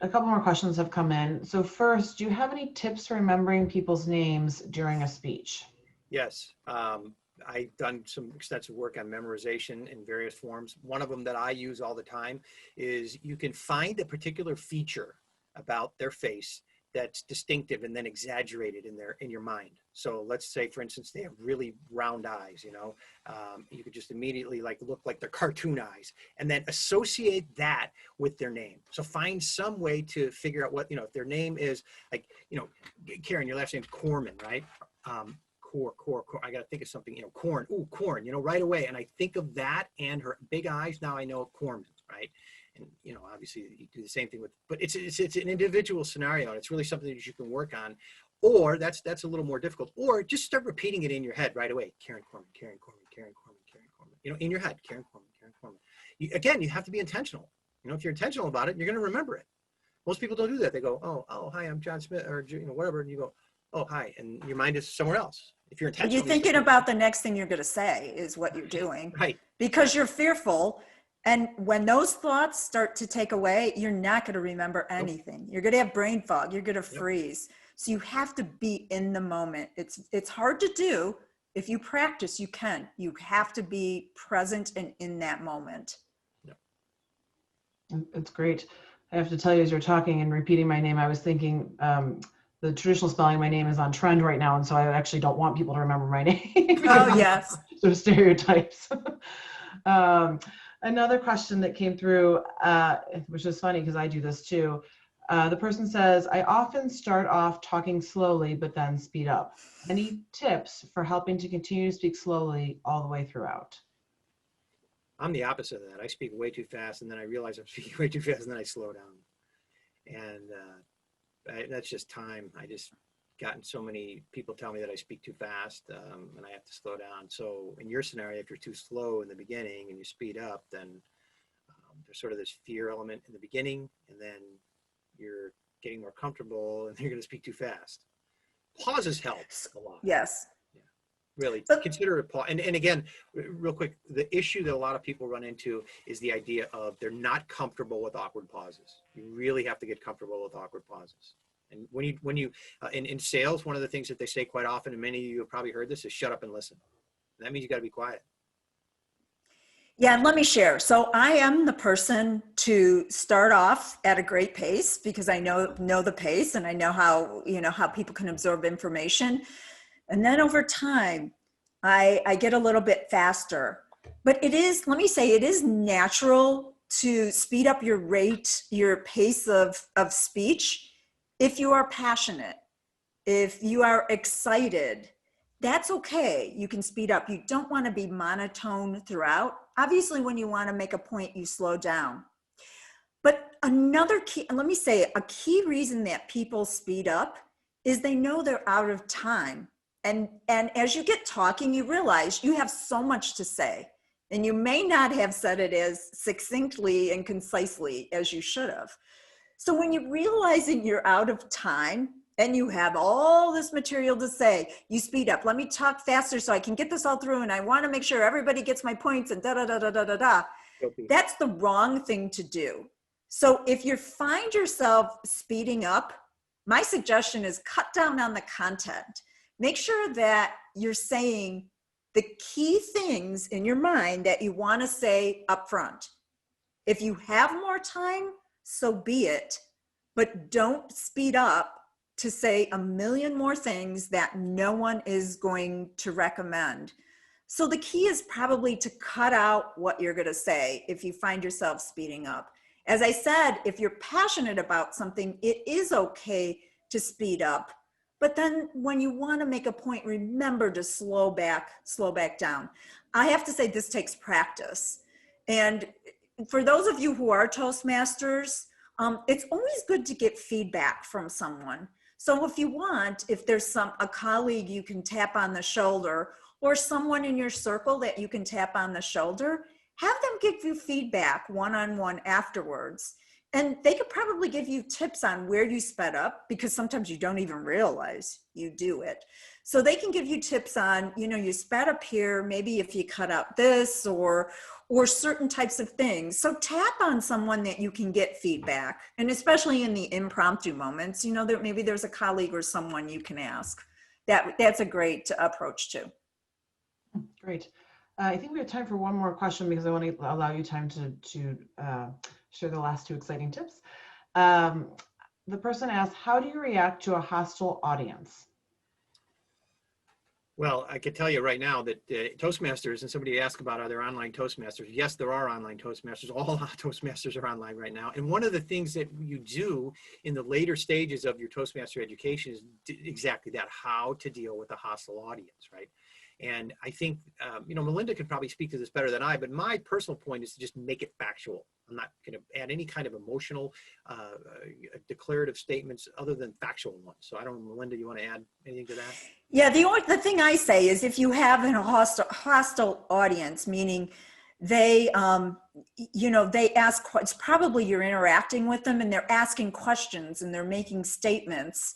couple more questions have come in. So first, do you have any tips for remembering people's names during a speech? Yes. I've done some extensive work on memorization in various forms. One of them that I use all the time is you can find a particular feature about their face that's distinctive and then exaggerated in your mind. So let's say, for instance, they have really round eyes, you know, you could just immediately look like their cartoon eyes and then associate that with their name. So find some way to figure out what, you know, if their name is like, you know, Karen, your last name's Corman, right? Core. I got to think of something, you know, corn, you know, right away. And I think of that and her big eyes. Now I know Corman, right? And, you know, obviously you do the same thing with, but it's an individual scenario, and it's really something that you can work on. Or that's a little more difficult. Or just start repeating it in your head right away. Karen Corman, Karen Corman, Karen Corman, Karen Corman. You know, in your head, Karen Corman, Karen Corman. Again, you have to be intentional. You know, if you're intentional about it, you're going to remember it. Most people don't do that. They go, oh, hi, I'm John Smith, or, you know, whatever. And you go, oh, hi. And your mind is somewhere else. If you're intentional. You're thinking about the next thing you're going to say is what you're doing. Right. Because you're fearful. And when those thoughts start to take away, you're not going to remember anything. You're going to have brain fog. You're going to freeze. So you have to be in the moment. It's hard to do. If you practice, you can. You have to be present and in that moment. It's great. I have to tell you, as you're talking and repeating my name, I was thinking the traditional spelling of my name is on trend right now, and so I actually don't want people to remember my name. Oh, yes. Sort of stereotypes. Another question that came through, which is funny because I do this too. The person says, I often start off talking slowly, but then speed up. Any tips for helping to continue to speak slowly all the way throughout? I'm the opposite of that. I speak way too fast, and then I realize I'm speaking way too fast, and then I slow down. And that's just time. I just gotten so many people tell me that I speak too fast, and I have to slow down. So in your scenario, if you're too slow in the beginning and you speed up, then there's sort of this fear element in the beginning, and then you're getting more comfortable, and you're going to speak too fast. Pauses help a lot. Yes. Really consider a pause. And again, real quick, the issue that a lot of people run into is the idea of they're not comfortable with awkward pauses. You really have to get comfortable with awkward pauses. And when you in sales, one of the things that they say quite often, and many of you have probably heard this, is shut up and listen. And that means you got to be quiet. Yeah, and let me share. So I am the person to start off at a great pace because I know the pace, and I know how people can absorb information. And then over time, I get a little bit faster. But it is natural to speed up your rate, your pace of speech if you are passionate, if you are excited. That's okay. You can speed up. You don't want to be monotone throughout. Obviously, when you want to make a point, you slow down. But another key, let me say, a key reason that people speed up is they know they're out of time. And as you get talking, you realize you have so much to say, and you may not have said it as succinctly and concisely as you should have. So when you're realizing you're out of time and you have all this material to say, you speed up. Let me talk faster so I can get this all through, and I want to make sure everybody gets my points, and da-da-da-da-da-da-da. That's the wrong thing to do. So if you find yourself speeding up, my suggestion is cut down on the content. Make sure that you're saying the key things in your mind that you want to say up front. If you have more time, so be it, but don't speed up to say a million more things that no one is going to recommend. So the key is probably to cut out what you're going to say if you find yourself speeding up. As I said, if you're passionate about something, it is okay to speed up. But then when you want to make a point, remember to slow back down. I have to say this takes practice. And for those of you who are Toastmasters, it's always good to get feedback from someone. So if you want, if there's a colleague you can tap on the shoulder, or someone in your circle that you can tap on the shoulder, have them give you feedback one-on-one afterwards. And they could probably give you tips on where you sped up, because sometimes you don't even realize you do it. So they can give you tips on, you sped up here, maybe if you cut out this or certain types of things. So tap on someone that you can get feedback. And especially in the impromptu moments, that maybe there's a colleague or someone you can ask. That's a great approach too. Great. I think we have time for one more question, because I want to allow you time to share the last two exciting tips. The person asks, how do you react to a hostile audience? Well, I could tell you right now that Toastmasters, and somebody asked about, are there online Toastmasters? Yes, there are online Toastmasters. All Toastmasters are online right now. And one of the things that you do in the later stages of your Toastmaster education is exactly that, how to deal with a hostile audience, right? And I think, Melinda could probably speak to this better than I, but my personal point is to just make it factual. I'm not going to add any kind of emotional, declarative statements other than factual ones. So I don't know, Melinda, you want to add anything to that? Yeah, the thing I say is if you have a hostile audience, meaning they, they ask, it's probably you're interacting with them and they're asking questions and they're making statements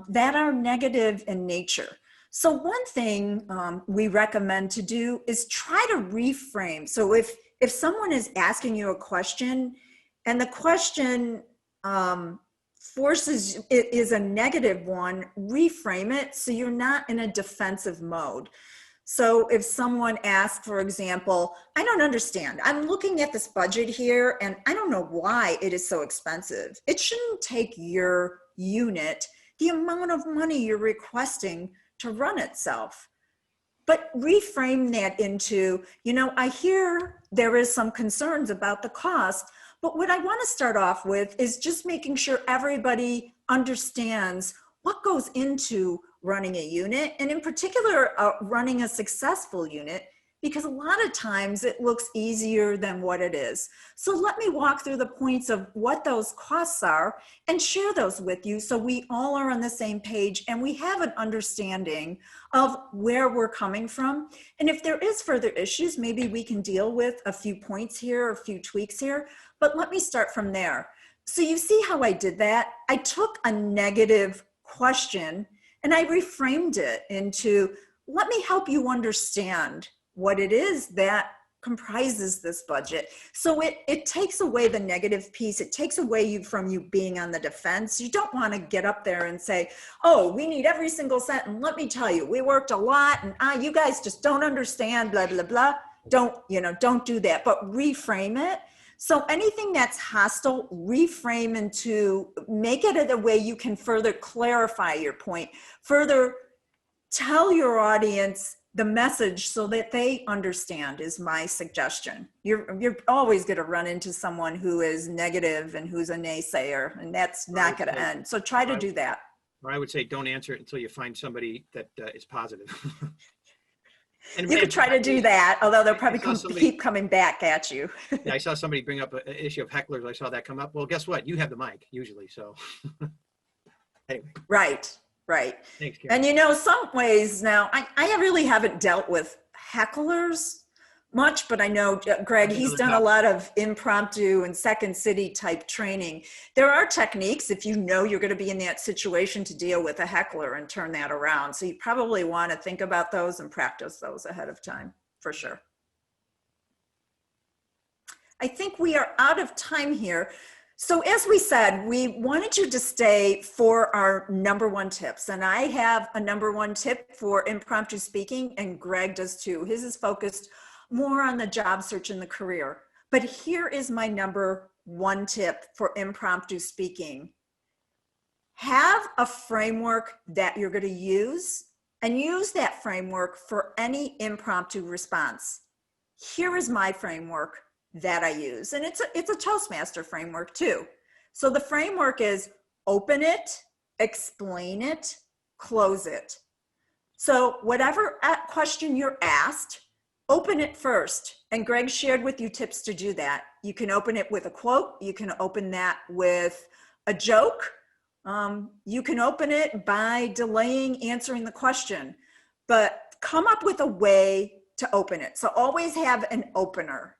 that are negative in nature. So one thing we recommend to do is try to reframe. So if someone is asking you a question and the question forces it is a negative one, reframe it so you're not in a defensive mode. So if someone asks, for example, I don't understand, I'm looking at this budget here and I don't know why it is so expensive. It shouldn't take your unit the amount of money you're requesting to run itself. But reframe that into, I hear there is some concerns about the cost, but what I want to start off with is just making sure everybody understands what goes into running a unit, and in particular, running a successful unit, because a lot of times it looks easier than what it is. So let me walk through the points of what those costs are and share those with you so we all are on the same page and we have an understanding of where we're coming from. And if there is further issues, maybe we can deal with a few points here, a few tweaks here, but let me start from there. So you see how I did that? I took a negative question and I reframed it into, let me help you understand what it is that comprises this budget. So it takes away the negative piece. It takes away from you being on the defense. You don't want to get up there and say, oh, we need every single cent. And let me tell you, we worked a lot and you guys just don't understand, blah, blah, blah. Don't do that, but reframe it. So anything that's hostile, reframe into, make it a way you can further clarify your point, further tell your audience the message so that they understand is my suggestion. You're always going to run into someone who is negative and who's a naysayer, and that's not going to end. So try to do that. Or I would say don't answer it until you find somebody that is positive. And you could try to do that, although they'll probably keep coming back at you. Yeah, I saw somebody bring up an issue of hecklers. I saw that come up. Well, guess what? You have the mic usually, so. Anyway. Right. Thanks, Karen. And some ways now, I really haven't dealt with hecklers much, but I know Greg, he's done a lot of impromptu and Second City type training. There are techniques if you know you're going to be in that situation to deal with a heckler and turn that around. So you probably want to think about those and practice those ahead of time, for sure. I think we are out of time here. So as we said, we wanted you to stay for our number one tips. And I have a number one tip for impromptu speaking, and Greg does too. His is focused more on the job search and the career. But here is my number one tip for impromptu speaking. Have a framework that you're going to use, and use that framework for any impromptu response. Here is my framework that I use, and it's a Toastmaster framework too. So the framework is open it, explain it, close it. So whatever question you're asked, open it first. And Greg shared with you tips to do that. You can open it with a quote. You can open that with a joke. You can open it by delaying answering the question, but come up with a way to open it. So always have an opener.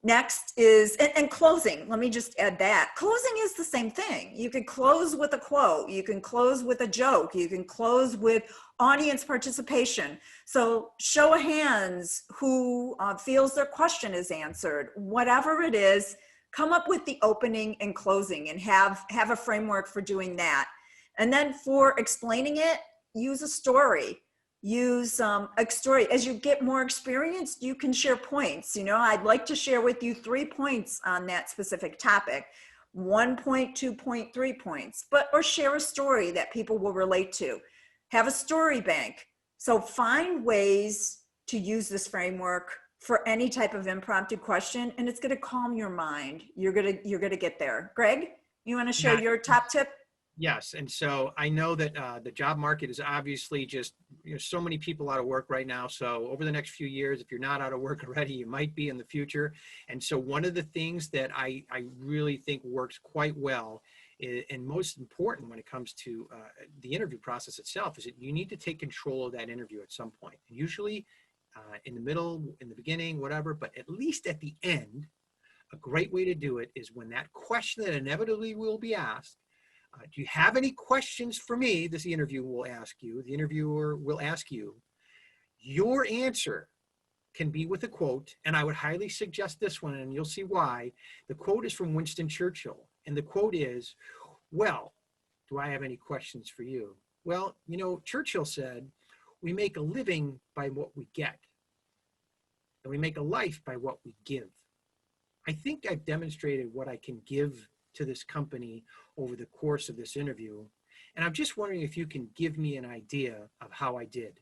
Next is, and closing, let me just add that. Closing is the same thing. You can close with a quote, you can close with a joke, you can close with audience participation. So show of hands who feels their question is answered. Whatever it is, come up with the opening and closing and have a framework for doing that. And then for explaining it, use a story. Use a story. As you get more experience, you can share points. I'd like to share with you 3 points on that specific topic. 1 point, 2 point, 3 points, or share a story that people will relate to. Have a story bank. So find ways to use this framework for any type of impromptu question, and it's going to calm your mind. You're going to get there. Greg, you want to share your top tip? Yes, and so I know that the job market is obviously just, so many people out of work right now. So over the next few years, if you're not out of work already, you might be in the future. And so one of the things that I really think works quite well, and most important when it comes to the interview process itself, is that you need to take control of that interview at some point. Usually in the middle, in the beginning, whatever, but at least at the end, a great way to do it is when that question that inevitably will be asked, do you have any questions for me? This interview will ask you, the interviewer will ask you. Your answer can be with a quote, and I would highly suggest this one, and you'll see why. The quote is from Winston Churchill, and the quote is, well, do I have any questions for you? Well, Churchill said, we make a living by what we get, and we make a life by what we give. I think I've demonstrated what I can give to this company over the course of this interview. And I'm just wondering if you can give me an idea of how I did.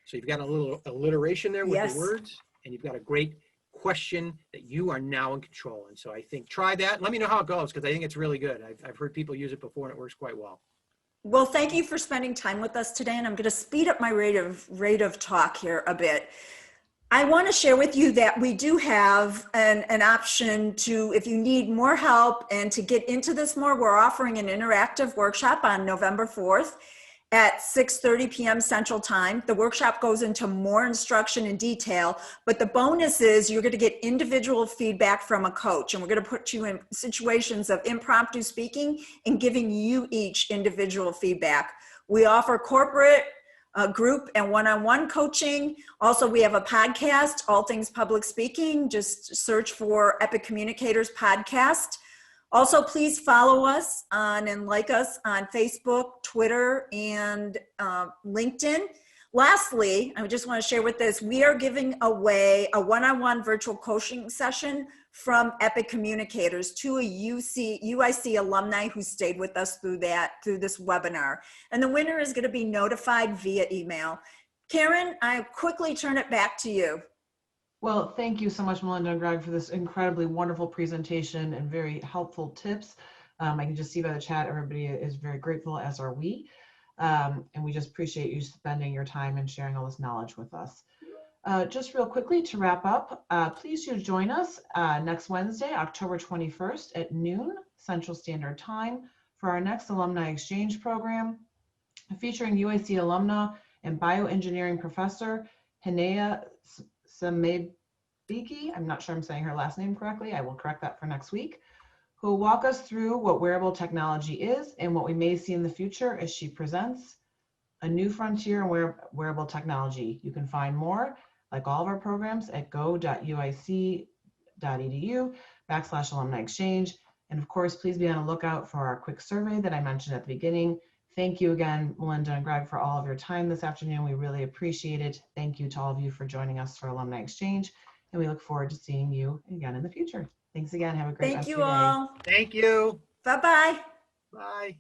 So you've got a little alliteration there with Yes. the words, and you've got a great question that you are now in control. And so I think try that. Let me know how it goes, because I think it's really good. I've heard people use it before and it works quite well. Well, thank you for spending time with us today. And I'm going to speed up my rate of talk here a bit. I want to share with you that we do have an option to, if you need more help and to get into this more, we're offering an interactive workshop on November 4th at 6:30 p.m. Central Time. The workshop goes into more instruction and detail, but the bonus is you're going to get individual feedback from a coach, and we're going to put you in situations of impromptu speaking and giving you each individual feedback. We offer corporate, group and one-on-one coaching. Also, we have a podcast, All Things Public Speaking. Just search for Epic Communicators Podcast. Also, please follow us on and like us on Facebook, Twitter, and LinkedIn. Lastly, I just want to share with this, we are giving away a one-on-one virtual coaching session from Epic Communicators to a UIC alumni who stayed with us through this webinar. And the winner is going to be notified via email. Karen, I quickly turn it back to you. Well, thank you so much, Melinda and Greg, for this incredibly wonderful presentation and very helpful tips. I can just see by the chat, everybody is very grateful, as are we. And we just appreciate you spending your time and sharing all this knowledge with us. Just real quickly to wrap up, please do join us next Wednesday, October 21st at noon Central Standard Time for our next Alumni Exchange program featuring UIC alumna and bioengineering professor Hinea Samebiki. I'm not sure I'm saying her last name correctly. I will correct that for next week. Who will walk us through what wearable technology is and what we may see in the future as she presents a new frontier in wearable technology. You can find more, like all of our programs, at go.uic.edu/alumni exchange. And of course, please be on the lookout for our quick survey that I mentioned at the beginning. Thank you again, Melinda and Greg, for all of your time this afternoon. We really appreciate it. Thank you to all of you for joining us for Alumni Exchange. And we look forward to seeing you again in the future. Thanks again. Have a great rest of your day. Thank you all. Thank you. Bye-bye. Bye.